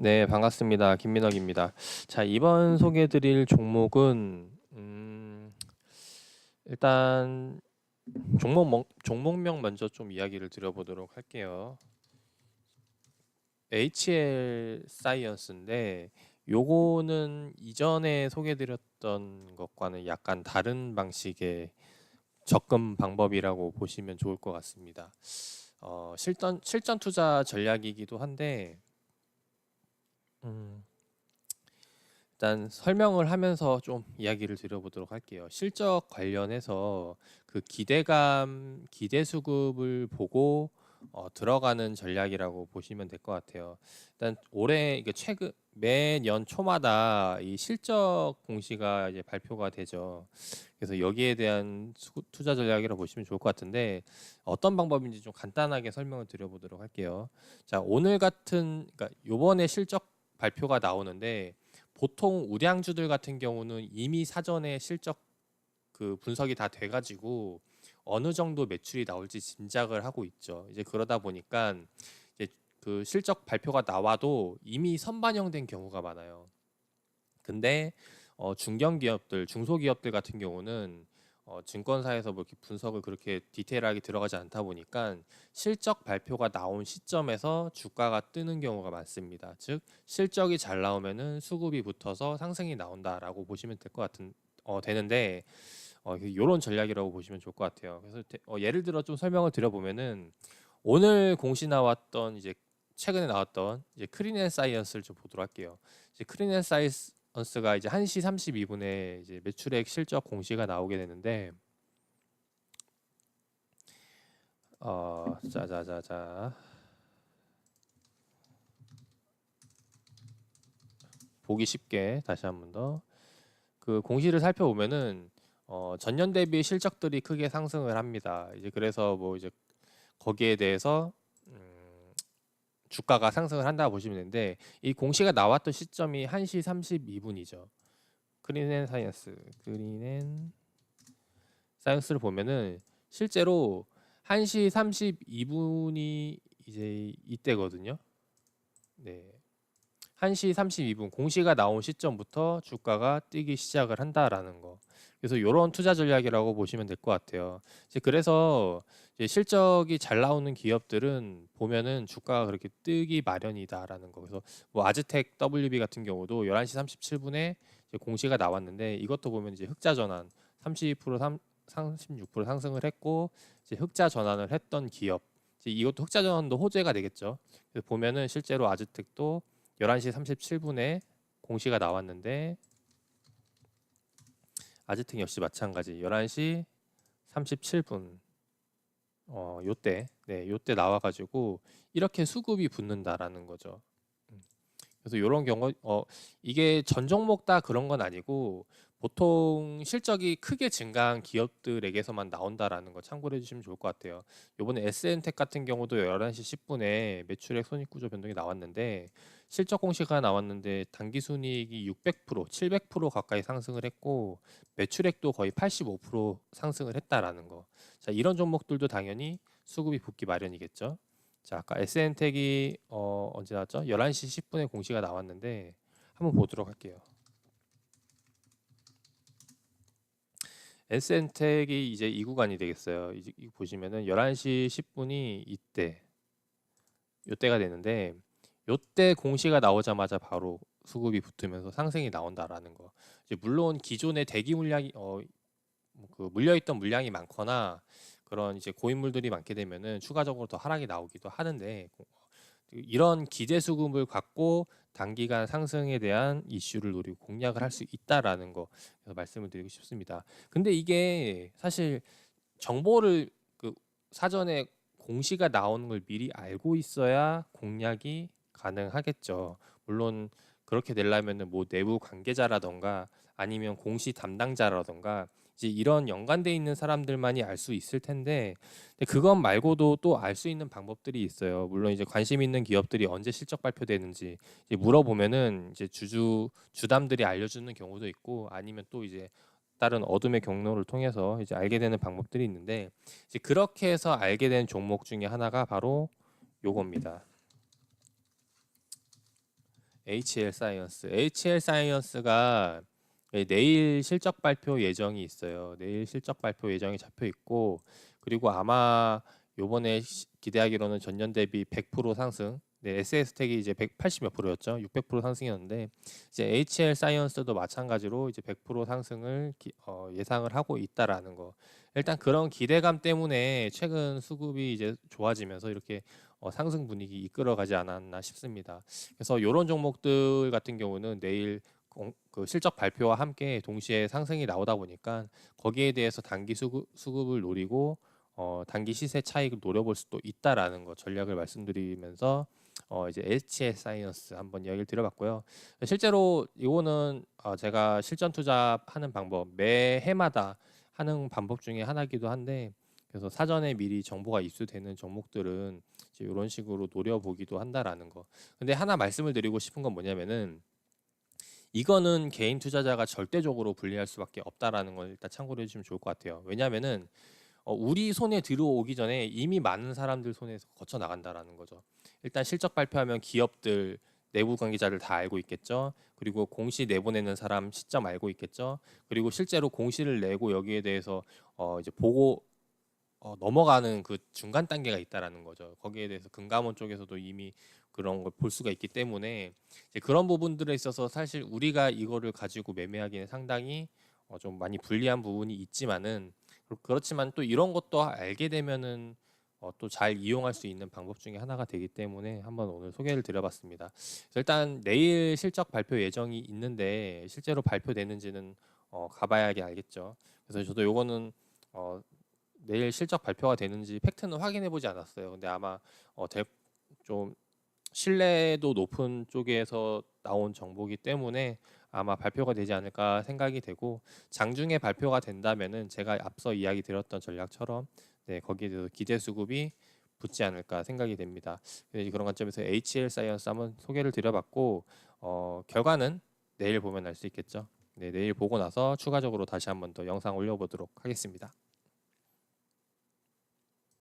네, 반갑습니다. 김민혁입니다. 자, 이번 소개해드릴 종목은 일단 종목명 먼저 좀 이야기를 드려보도록 할게요. HL 사이언스인데 요거는 이전에 소개해드렸던 것과는 약간 다른 방식의 접근 방법이라고 보시면 좋을 것 같습니다. 실전 투자 전략이기도 한데 음, 일단 설명을 하면서 좀 이야기를 드려보도록 할게요. 실적 관련해서 그 기대 수급을 보고 들어가는 전략이라고 보시면 될 것 같아요. 일단 올해 이게 최근 매년 초마다 이 실적 공시가 이제 발표가 되죠. 그래서 여기에 대한 투자 전략이라고 보시면 좋을 것 같은데 어떤 방법인지 좀 간단하게 설명을 드려보도록 할게요. 자, 오늘 같은 그러니까 요번에 실적 발표가 나오는데 보통 우량주들 같은 경우는 이미 사전에 실적 그 분석이 다 돼가지고 어느 정도 매출이 나올지 짐작을 하고 있죠. 이제 그러다 보니까 이제 그 실적 발표가 나와도 이미 선반영된 경우가 많아요. 근데 중견기업들, 중소기업들 같은 경우는 증권사에서 뭐 이렇게 분석을 그렇게 디테일하게 들어가지 않다 보니까 실적 발표가 나온 시점에서 주가가 뜨는 경우가 많습니다. 즉 실적이 잘 나오면은 수급이 붙어서 상승이 나온다라고 보시면 될 것 같은 되는데 이런 전략이라고 보시면 좋을 것 같아요. 그래서 예를 들어 좀 설명을 드려보면은 오늘 공시 나왔던 이제 최근에 나왔던 이제 크리넨 사이언스를 좀 보도록 할게요. 이제 크리넨 사이언스가 이제 1시 32분에 이제 매출액 실적 공시가 나오게 되는데 자자자자 보기 쉽게 다시 한 번 더 그 공시를 살펴보면은 전년 대비 실적들이 크게 상승을 합니다. 이제 그래서 뭐 이제 거기에 대해서 주가가 상승을 한다고 보시면 되는데 이 공시가 나왔던 시점이 1시 32분이죠. 크린앤 사이언스를 보면은 실제로 1시 32분이 이제 이때거든요. 네. 1시 32분 공시가 나온 시점부터 주가가 뛰기 시작을 한다라는 거. 그래서 이런 투자 전략이라고 보시면 될 것 같아요. 이제 그래서 이제 실적이 잘 나오는 기업들은 보면은 주가가 그렇게 뜨기 마련이다라는 거. 그래서 뭐 아즈텍 WB 같은 경우도 11시 37분에 공시가 나왔는데 이것도 보면 이제 흑자 전환 32% 36% 상승을 했고 이제 흑자 전환을 했던 기업. 이제 이것도 흑자 전환도 호재가 되겠죠. 그래서 보면은 실제로 아즈텍도 11시 37분에 공시가 나왔는데 아즈텍 역시 마찬가지 11시 37분 요때 나와가지고 이렇게 수급이 붙는다라는 거죠. 그래서 이런 경우 이게 전 종목 다 그런 건 아니고 보통 실적이 크게 증가한 기업들에게서만 나온다라는 거 참고를 해주시면 좋을 것 같아요. 이번에 SN텍 같은 경우도 11시 10분에 매출액 손익구조 변동이 나왔는데 실적 공시가 나왔는데 당기순이익이 600%, 700% 가까이 상승을 했고 매출액도 거의 85% 상승을 했다라는 거. 자, 이런 종목들도 당연히 수급이 붙기 마련이겠죠. 자, 아까 SN텍이 언제 나왔죠? 11시 10분에 공시가 나왔는데 한번 보도록 할게요. SN텍이 이제 이 구간이 되겠어요. 이제 보시면은 11시 10분이 요때가 되는데 요때 공시가 나오자마자 바로 수급이 붙으면서 상승이 나온다라는 거. 이제 물론 기존의 대기 물량이 그 물려있던 물량이 많거나 그런 이제 고인물들이 많게 되면은 추가적으로 더 하락이 나오기도 하는데 이런 기대 수급을 갖고 단기간 상승에 대한 이슈를 노리고 공략을 할 수 있다라는 거 말씀을 드리고 싶습니다. 근데 이게 사실 정보를 그 사전에 공시가 나오는 걸 미리 알고 있어야 공략이 가능하겠죠. 물론 그렇게 되려면은 뭐 내부 관계자라던가 아니면 공시 담당자라던가 이제 이런 연관돼 있는 사람들만이 알 수 있을 텐데 근데 그것 말고도 또 알 수 있는 방법들이 있어요. 물론 이제 관심 있는 기업들이 언제 실적 발표되는지 이제 물어보면은 이제 주담들이 알려주는 경우도 있고 아니면 또 이제 다른 어둠의 경로를 통해서 이제 알게 되는 방법들이 있는데 이제 그렇게 해서 알게 된 종목 중에 하나가 바로 요겁니다. HL 사이언스. HL 사이언스가 내일 실적 발표 예정이 있어요. 내일 실적 발표 예정이 잡혀 있고, 그리고 아마 요번에 기대하기로는 전년 대비 100% 상승. 네, SS텍이 이제 180 몇 프로였죠. 600% 상승이었는데 이제 HL 사이언스도 마찬가지로 이제 100% 상승을 예상을 하고 있다라는 거. 일단 그런 기대감 때문에 최근 수급이 이제 좋아지면서 이렇게 상승 분위기 이끌어가지 않았나 싶습니다. 그래서 이런 종목들 같은 경우는 내일 그 실적 발표와 함께 동시에 상승이 나오다 보니까 거기에 대해서 단기 수급을 노리고 단기 시세 차익을 노려볼 수도 있다라는 거 전략을 말씀드리면서 이제 HL 사이언스 한번 이야기를 드려봤고요. 실제로 이거는 제가 실전 투자하는 방법 매 해마다 하는 방법 중에 하나이기도 한데, 그래서 사전에 미리 정보가 입수되는 종목들은 이제 이런 식으로 노려보기도 한다라는 거. 근데 하나 말씀을 드리고 싶은 건 뭐냐면은, 이거는 개인 투자자가 절대적으로 분리할 수밖에 없다라는 걸 일단 참고를 해주시면 좋을 것 같아요. 왜냐하면은 우리 손에 들어오기 전에 이미 많은 사람들 손에서 거쳐 나간다라는 거죠. 일단 실적 발표하면 기업들 내부 관계자들 다 알고 있겠죠. 그리고 공시 내보내는 사람 시점 알고 있겠죠. 그리고 실제로 공시를 내고 여기에 대해서 이제 보고 넘어가는 그 중간 단계가 있다라는 거죠. 거기에 대해서 금감원 쪽에서도 이미 그런 걸 볼 수가 있기 때문에 이제 그런 부분들에 있어서 사실 우리가 이거를 가지고 매매하기는 상당히 좀 많이 불리한 부분이 있지만은, 그렇지만 또 이런 것도 알게 되면은 또 잘 이용할 수 있는 방법 중에 하나가 되기 때문에 한번 오늘 소개를 드려봤습니다. 그래서 일단 내일 실적 발표 예정이 있는데 실제로 발표되는지는 가봐야 알겠죠. 그래서 저도 요거는 내일 실적 발표가 되는지 팩트는 확인해 보지 않았어요. 근데 아마 좀 신뢰도 높은 쪽에서 나온 정보기 때문에 아마 발표가 되지 않을까 생각이 되고, 장중에 발표가 된다면은 제가 앞서 이야기 드렸던 전략처럼 거기에 대해서 기대 수급이 붙지 않을까 생각이 됩니다. 그래서 그런 관점에서 HL 사이언스 한번 소개를 드려봤고, 결과는 내일 보면 알 수 있겠죠. 네, 내일 보고 나서 추가적으로 다시 한번 더 영상 올려보도록 하겠습니다.